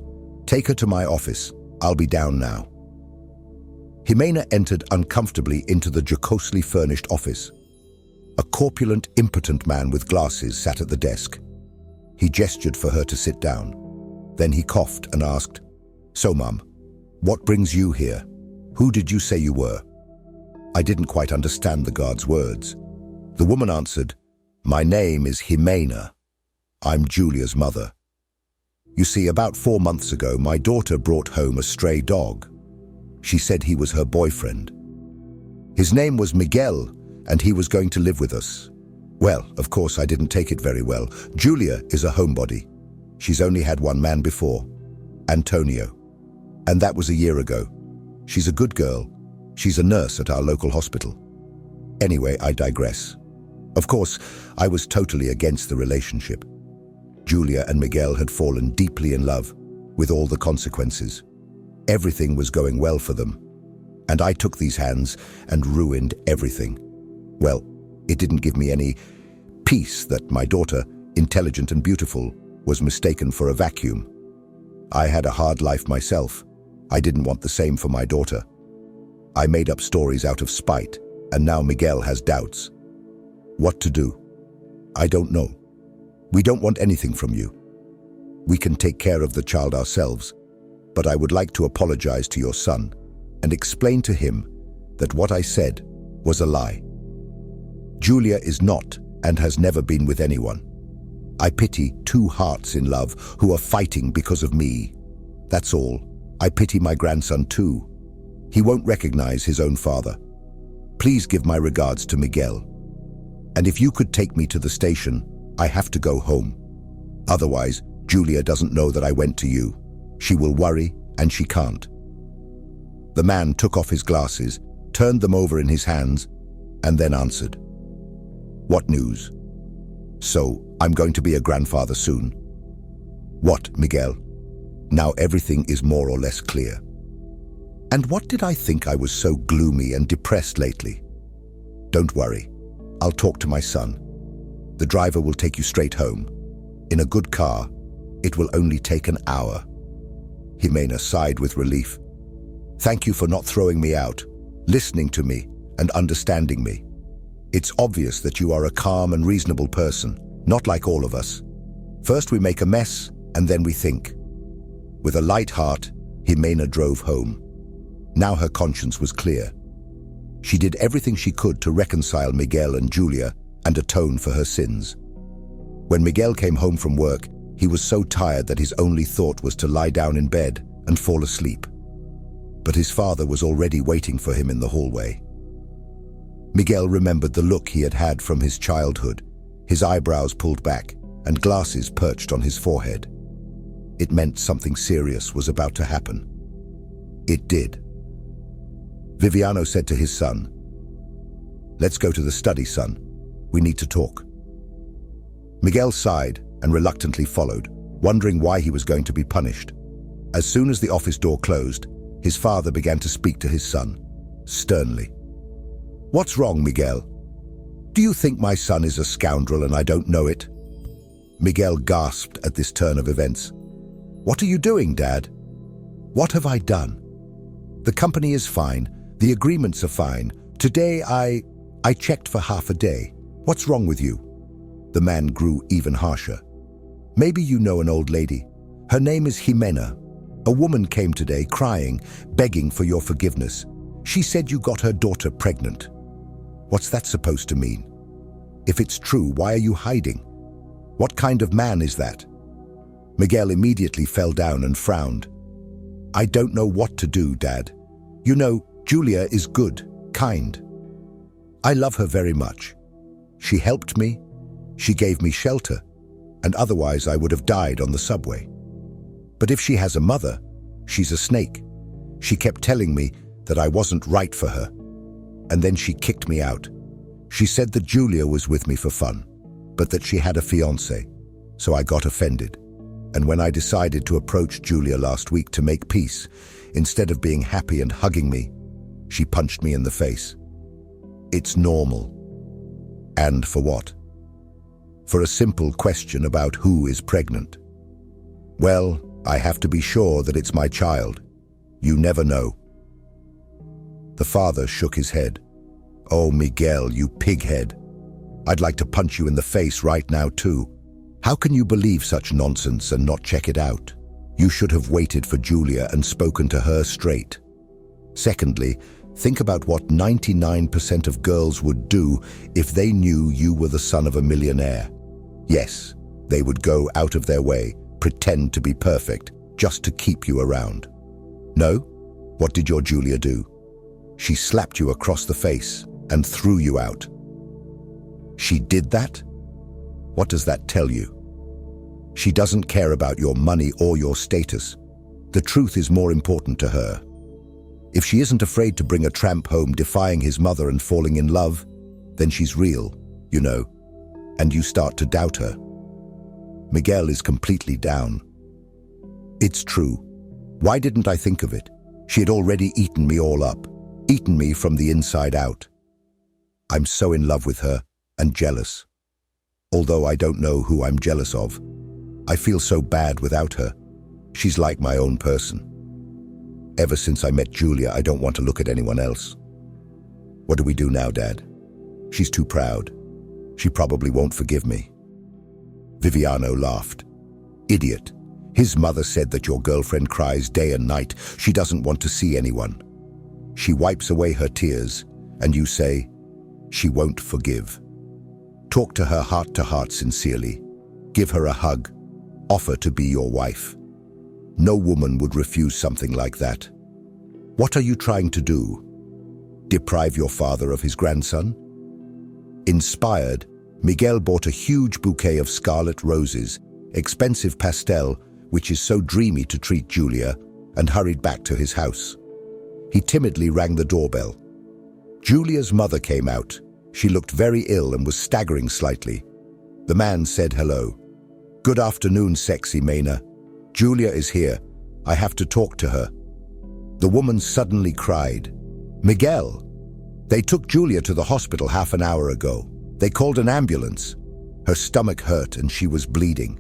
Take her to my office. I'll be down now." Jimena entered uncomfortably into the jocosely furnished office. A corpulent, impotent man with glasses sat at the desk. He gestured for her to sit down. Then he coughed and asked, "So, Mum, what brings you here? Who did you say you were?" I didn't quite understand the guard's words. The woman answered, "My name is Jimena. I'm Julia's mother. You see, about 4 months ago, my daughter brought home a stray dog. She said he was her boyfriend. His name was Miguel, and he was going to live with us. Well, of course, I didn't take it very well. Julia is a homebody. She's only had one man before, Antonio. And that was a year ago. She's a good girl. She's a nurse at our local hospital. Anyway, I digress. Of course, I was totally against the relationship. Julia and Miguel had fallen deeply in love, with all the consequences. Everything was going well for them. And I took these hands and ruined everything. Well, it didn't give me any peace that my daughter, intelligent and beautiful, was mistaken for a vacuum. I had a hard life myself. I didn't want the same for my daughter. I made up stories out of spite, and now Miguel has doubts. What to do? I don't know. We don't want anything from you. We can take care of the child ourselves, but I would like to apologize to your son and explain to him that what I said was a lie. Julia is not and has never been with anyone. I pity two hearts in love who are fighting because of me. That's all. I pity my grandson too. He won't recognize his own father. Please give my regards to Miguel. And if you could take me to the station, I have to go home. Otherwise, Julia doesn't know that I went to you. She will worry, and she can't. The man took off his glasses, turned them over in his hands, and then answered. What news? So, I'm going to be a grandfather soon. What, Miguel? Now everything is more or less clear. And what did I think I was so gloomy and depressed lately? Don't worry. I'll talk to my son. The driver will take you straight home. In a good car, it will only take an hour. Jimena sighed with relief. Thank you for not throwing me out, listening to me, and understanding me. It's obvious that you are a calm and reasonable person, not like all of us. First we make a mess, and then we think. With a light heart, Jimena drove home. Now her conscience was clear. She did everything she could to reconcile Miguel and Julia and atone for her sins. When Miguel came home from work, he was so tired that his only thought was to lie down in bed and fall asleep. But his father was already waiting for him in the hallway. Miguel remembered the look he had had from his childhood, his eyebrows pulled back and glasses perched on his forehead. It meant something serious was about to happen. It did. Viviano said to his son, "Let's go to the study, son. We need to talk." Miguel sighed and reluctantly followed, wondering why he was going to be punished. As soon as the office door closed, his father began to speak to his son, sternly. "What's wrong, Miguel? Do you think my son is a scoundrel and I don't know it?" Miguel gasped at this turn of events. "What are you doing, Dad?" "What have I done? The company is fine. The agreements are fine. Today I checked for half a day. What's wrong with you?" The man grew even harsher. "Maybe you know an old lady. Her name is Jimena. A woman came today crying, begging for your forgiveness. She said you got her daughter pregnant. What's that supposed to mean? If it's true, why are you hiding? What kind of man is that?" Miguel immediately fell down and frowned. "I don't know what to do, Dad. You know, Julia is good, kind. I love her very much. She helped me, she gave me shelter, and otherwise I would have died on the subway. But if she has a mother, she's a snake. She kept telling me that I wasn't right for her, and then she kicked me out. She said that Julia was with me for fun, but that she had a fiancé, so I got offended. And when I decided to approach Julia last week to make peace, instead of being happy and hugging me, she punched me in the face. It's normal. And for what? For a simple question about who is pregnant. Well, I have to be sure that it's my child. You never know." The father shook his head. "Oh, Miguel, you pighead. I'd like to punch you in the face right now too. How can you believe such nonsense and not check it out? You should have waited for Julia and spoken to her straight. Secondly, think about what 99% of girls would do if they knew you were the son of a millionaire. Yes, they would go out of their way, pretend to be perfect, just to keep you around. No? What did your Julia do? She slapped you across the face and threw you out. She did that? What does that tell you? She doesn't care about your money or your status. The truth is more important to her. If she isn't afraid to bring a tramp home defying his mother and falling in love, then she's real, you know, and you start to doubt her. Miguel is completely down. It's true. Why didn't I think of it? She had already eaten me all up, eaten me from the inside out. I'm so in love with her and jealous. Although I don't know who I'm jealous of. I feel so bad without her. She's like my own person. Ever since I met Julia, I don't want to look at anyone else. What do we do now, Dad? She's too proud. She probably won't forgive me. Viviano laughed. Idiot. His mother said that your girlfriend cries day and night. She doesn't want to see anyone. She wipes away her tears, and you say, she won't forgive. Talk to her heart to heart sincerely. Give her a hug. Offer to be your wife. No woman would refuse something like that. What are you trying to do? Deprive your father of his grandson? Inspired, Miguel bought a huge bouquet of scarlet roses, expensive pastel, which is so dreamy to treat Julia, and hurried back to his house. He timidly rang the doorbell. Julia's mother came out. She looked very ill and was staggering slightly. The man said hello. Good afternoon, sexy Maina. Julia is here. I have to talk to her. The woman suddenly cried. Miguel! They took Julia to the hospital half an hour ago. They called an ambulance. Her stomach hurt and she was bleeding.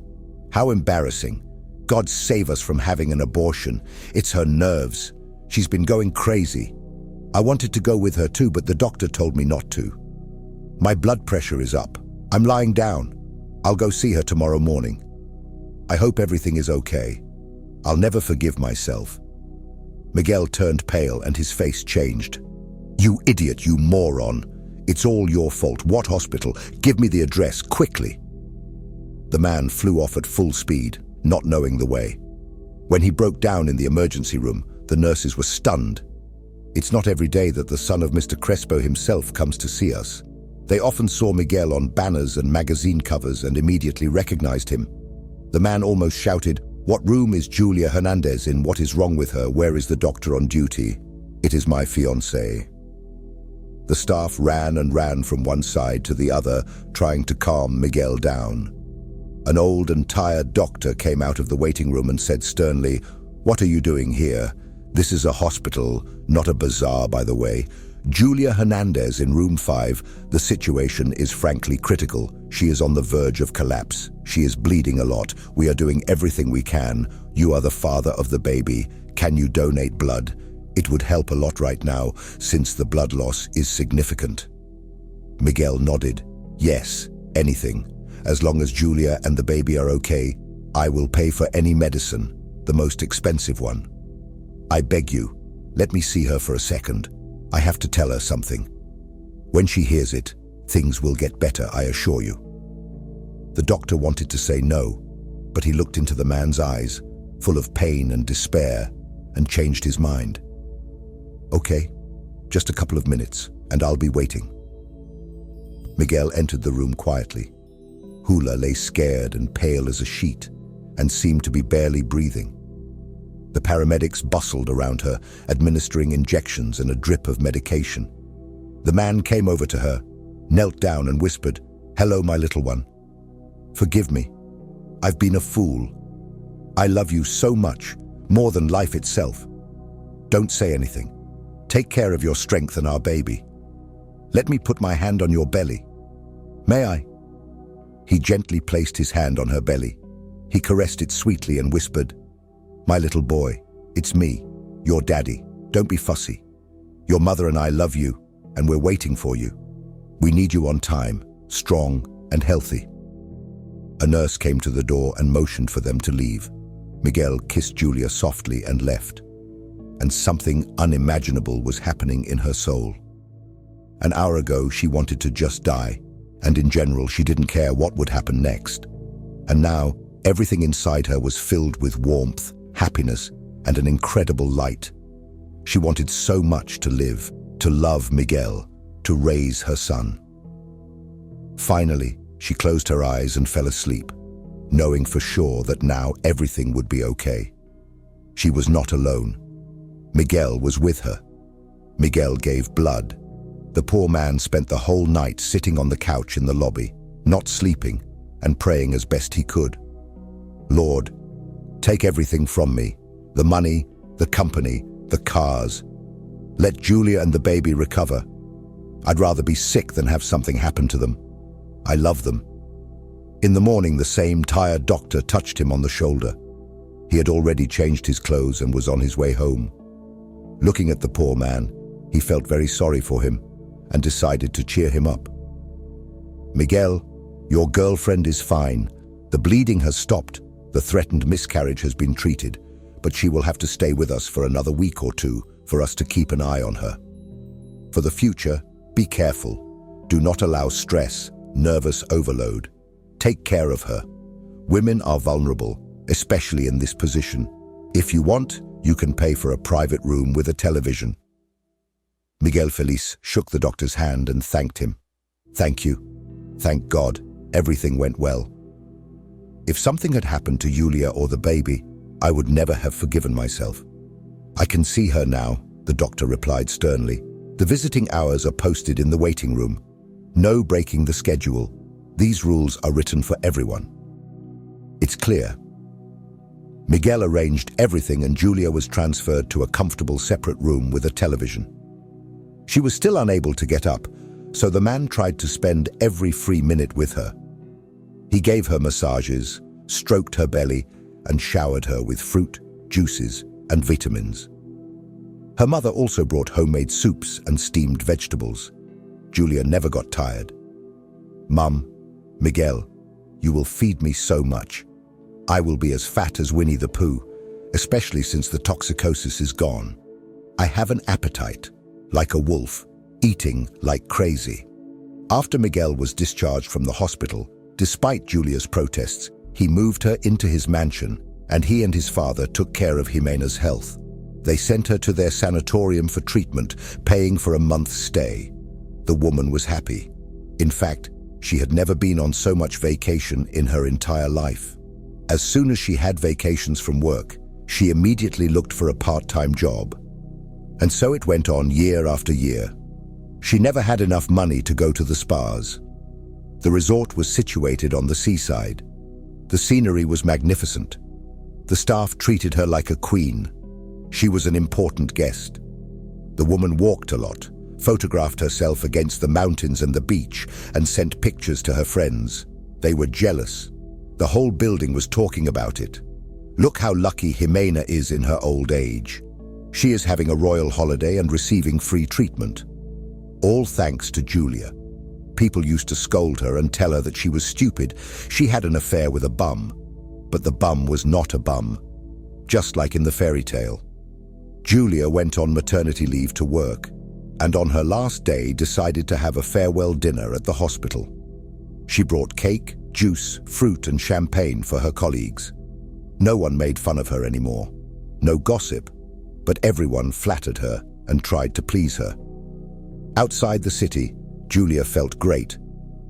How embarrassing. God save us from having an abortion. It's her nerves. She's been going crazy. I wanted to go with her too, but the doctor told me not to. My blood pressure is up. I'm lying down. I'll go see her tomorrow morning. I hope everything is okay. I'll never forgive myself. Miguel turned pale and his face changed. You idiot, you moron. It's all your fault. What hospital? Give me the address, quickly. The man flew off at full speed, not knowing the way. When he broke down in the emergency room, the nurses were stunned. It's not every day that the son of Mr. Crespo himself comes to see us. They often saw Miguel on banners and magazine covers and immediately recognized him. The man almost shouted, "What room is Julia Hernandez in? What is wrong with her? Where is the doctor on duty? It is my fiancée." The staff ran and ran from one side to the other, trying to calm Miguel down. An old and tired doctor came out of the waiting room and said sternly, "What are you doing here? This is a hospital, not a bazaar, by the way. Julia Hernandez in room 5. The situation is frankly critical. She is on the verge of collapse. She is bleeding a lot. We are doing everything we can. You are the father of the baby. Can you donate blood? It would help a lot right now, since the blood loss is significant." Miguel nodded. "Yes, anything. As long as Julia and the baby are okay, I will pay for any medicine, the most expensive one. I beg you, let me see her for a second. I have to tell her something. When she hears it, things will get better, I assure you." The doctor wanted to say no, but he looked into the man's eyes, full of pain and despair, and changed his mind. "Okay, just a couple of minutes, and I'll be waiting." Miguel entered the room quietly. Hula lay scared and pale as a sheet, and seemed to be barely breathing. The paramedics bustled around her, administering injections and a drip of medication. The man came over to her, knelt down and whispered, "Hello, my little one. Forgive me. I've been a fool. I love you so much, more than life itself. Don't say anything. Take care of your strength and our baby. Let me put my hand on your belly. May I?" He gently placed his hand on her belly. He caressed it sweetly and whispered, "My little boy, it's me, your daddy. Don't be fussy. Your mother and I love you, and we're waiting for you. We need you on time, strong and healthy." A nurse came to the door and motioned for them to leave. Miguel kissed Julia softly and left. And something unimaginable was happening in her soul. An hour ago, she wanted to just die, and in general, she didn't care what would happen next. And now, everything inside her was filled with warmth, happiness, and an incredible light. She wanted so much to live, to love Miguel, to raise her son. Finally, she closed her eyes and fell asleep, knowing for sure that now everything would be okay. She was not alone. Miguel was with her. Miguel gave blood. The poor man spent the whole night sitting on the couch in the lobby, not sleeping, and praying as best he could. Lord, take everything from me, the money, the company, the cars. Let Julia and the baby recover. I'd rather be sick than have something happen to them. I love them. In the morning, the same tired doctor touched him on the shoulder. He had already changed his clothes and was on his way home. Looking at the poor man, he felt very sorry for him and decided to cheer him up. Miguel, your girlfriend is fine. The bleeding has stopped. The threatened miscarriage has been treated, but she will have to stay with us for another week or two for us to keep an eye on her. For the future, be careful. Do not allow stress, nervous overload. Take care of her. Women are vulnerable, especially in this position. If you want, you can pay for a private room with a television. Miguel Feliz shook the doctor's hand and thanked him. Thank you. Thank God, everything went well. If something had happened to Julia or the baby, I would never have forgiven myself. I can see her now, the doctor replied sternly. The visiting hours are posted in the waiting room. No breaking the schedule. These rules are written for everyone. It's clear. Miguel arranged everything and Julia was transferred to a comfortable separate room with a television. She was still unable to get up, so the man tried to spend every free minute with her. He gave her massages, stroked her belly, and showered her with fruit, juices, and vitamins. Her mother also brought homemade soups and steamed vegetables. Julia never got tired. Mum, Miguel, you will feed me so much. I will be as fat as Winnie the Pooh, especially since the toxicosis is gone. I have an appetite, like a wolf, eating like crazy. After Miguel was discharged from the hospital, despite Julia's protests, he moved her into his mansion, and he and his father took care of Jimena's health. They sent her to their sanatorium for treatment, paying for a month's stay. The woman was happy. In fact, she had never been on so much vacation in her entire life. As soon as she had vacations from work, she immediately looked for a part-time job. And so it went on year after year. She never had enough money to go to the spas. The resort was situated on the seaside. The scenery was magnificent. The staff treated her like a queen. She was an important guest. The woman walked a lot, photographed herself against the mountains and the beach, and sent pictures to her friends. They were jealous. The whole building was talking about it. Look how lucky Jimena is in her old age. She is having a royal holiday and receiving free treatment. All thanks to Julia. People used to scold her and tell her that she was stupid. She had an affair with a bum. But the bum was not a bum, just like in the fairy tale. Julia went on maternity leave to work, and on her last day decided to have a farewell dinner at the hospital. She brought cake, juice, fruit, and champagne for her colleagues. No one made fun of her anymore. No gossip, but everyone flattered her and tried to please her. Outside the city, Julia felt great.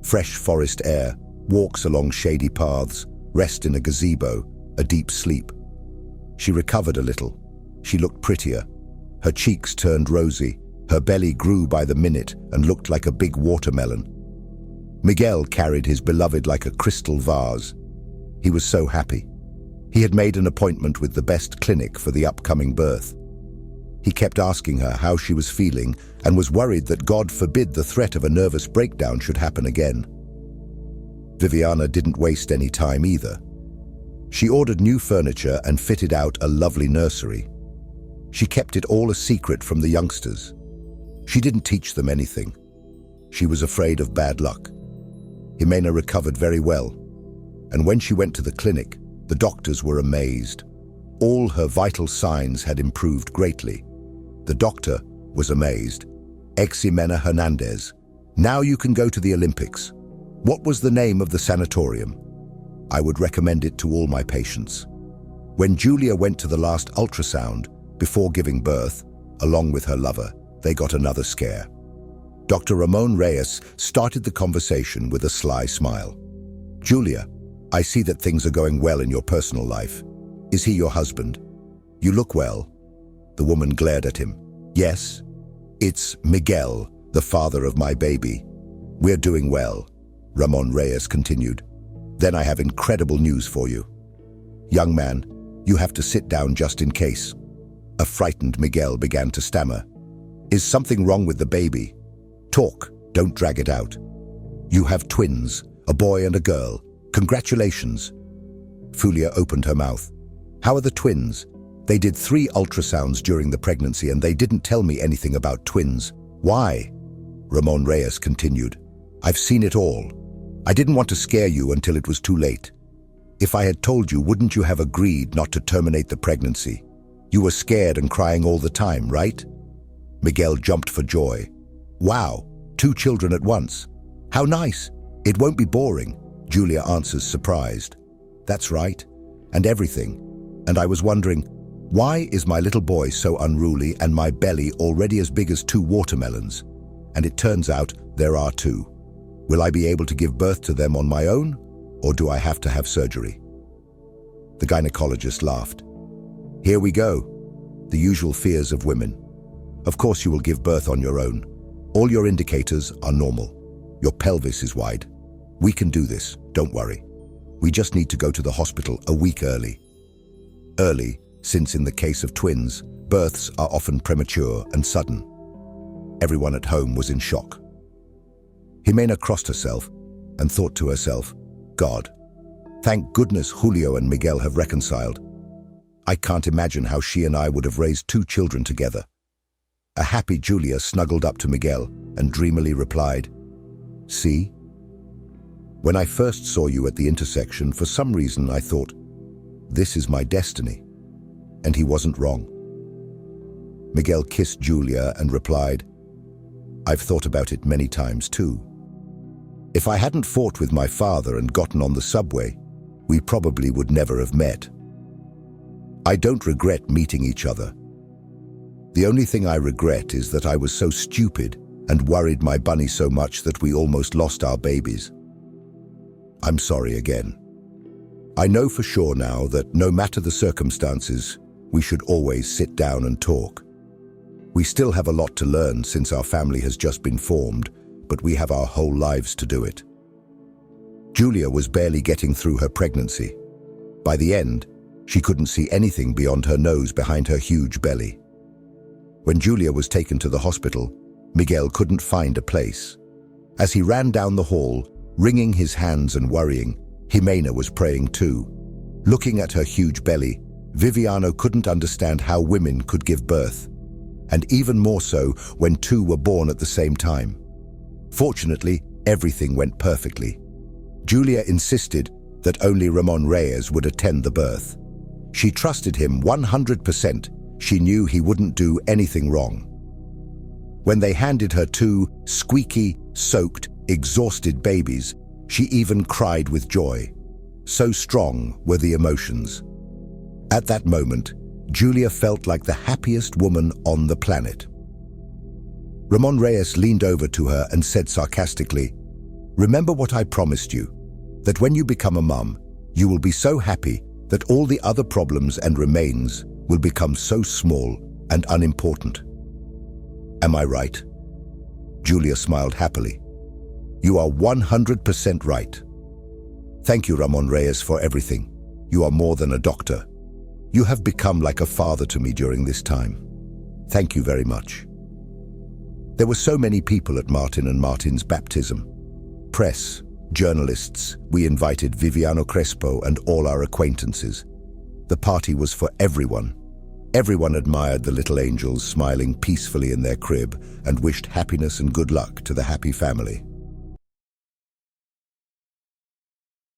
Fresh forest air, walks along shady paths, rest in a gazebo, a deep sleep. She recovered a little. She looked prettier. Her cheeks turned rosy. Her belly grew by the minute and looked like a big watermelon. Miguel carried his beloved like a crystal vase. He was so happy. He had made an appointment with the best clinic for the upcoming birth. He kept asking her how she was feeling and was worried that God forbid the threat of a nervous breakdown should happen again. Viviana didn't waste any time either. She ordered new furniture and fitted out a lovely nursery. She kept it all a secret from the youngsters. She didn't teach them anything. She was afraid of bad luck. Jimena recovered very well, and when she went to the clinic, the doctors were amazed. All her vital signs had improved greatly. The doctor was amazed. Jimena Hernandez, now you can go to the Olympics. What was the name of the sanatorium? I would recommend it to all my patients. When Julia went to the last ultrasound, before giving birth, along with her lover, they got another scare. Dr. Ramon Reyes started the conversation with a sly smile. Julia, I see that things are going well in your personal life. Is he your husband? You look well." The woman glared at him. "Yes, it's Miguel, the father of my baby. We're doing well," Ramon Reyes continued. "Then I have incredible news for you. Young man, you have to sit down just in case." A frightened Miguel began to stammer. "Is something wrong with the baby? Talk, don't drag it out. You have twins, a boy and a girl. Congratulations." Fulia opened her mouth. "How are the twins? They did 3 ultrasounds during the pregnancy and they didn't tell me anything about twins. Why?" Ramon Reyes continued. "I've seen it all. I didn't want to scare you until it was too late. If I had told you, wouldn't you have agreed not to terminate the pregnancy? You were scared and crying all the time, right?" Miguel jumped for joy. "Wow, 2 children at once. How nice. It won't be boring," Julia answers, surprised. "That's right, and everything. And I was wondering, why is my little boy so unruly and my belly already as big as 2 watermelons? And it turns out there are 2. Will I be able to give birth to them on my own, or do I have to have surgery?" The gynecologist laughed. "Here we go. The usual fears of women. Of course you will give birth on your own. All your indicators are normal. Your pelvis is wide. We can do this, don't worry. We just need to go to the hospital a week early." Early, since in the case of twins, births are often premature and sudden. Everyone at home was in shock. Jimena crossed herself and thought to herself, "God, thank goodness Julio and Miguel have reconciled. I can't imagine how she and I would have raised 2 children together." A happy Julia snuggled up to Miguel and dreamily replied, "See? When I first saw you at the intersection, for some reason I thought, this is my destiny." And he wasn't wrong. Miguel kissed Julia and replied, "I've thought about it many times too. If I hadn't fought with my father and gotten on the subway, we probably would never have met. I don't regret meeting each other. The only thing I regret is that I was so stupid and worried my bunny so much that we almost lost our babies. I'm sorry again. I know for sure now that no matter the circumstances, we should always sit down and talk. We still have a lot to learn since our family has just been formed, but we have our whole lives to do it." Julia was barely getting through her pregnancy. By the end, she couldn't see anything beyond her nose behind her huge belly. When Julia was taken to the hospital, Miguel couldn't find a place. As he ran down the hall, wringing his hands and worrying, Jimena was praying too. Looking at her huge belly, Viviano couldn't understand how women could give birth, and even more so when 2 were born at the same time. Fortunately, everything went perfectly. Julia insisted that only Ramon Reyes would attend the birth. She trusted him 100%. She knew he wouldn't do anything wrong. When they handed her 2 squeaky, soaked, exhausted babies, she even cried with joy. So strong were the emotions. At that moment, Julia felt like the happiest woman on the planet. Ramon Reyes leaned over to her and said sarcastically, "Remember what I promised you, that when you become a mum, you will be so happy that all the other problems and remains will become so small and unimportant. Am I right?" Julia smiled happily. "You are 100% right. Thank you, Ramon Reyes, for everything. You are more than a doctor. You have become like a father to me during this time. Thank you very much." There were so many people at Martin and Martin's baptism. Press, journalists, we invited Viviano Crespo and all our acquaintances. The party was for everyone. Everyone admired the little angels smiling peacefully in their crib and wished happiness and good luck to the happy family.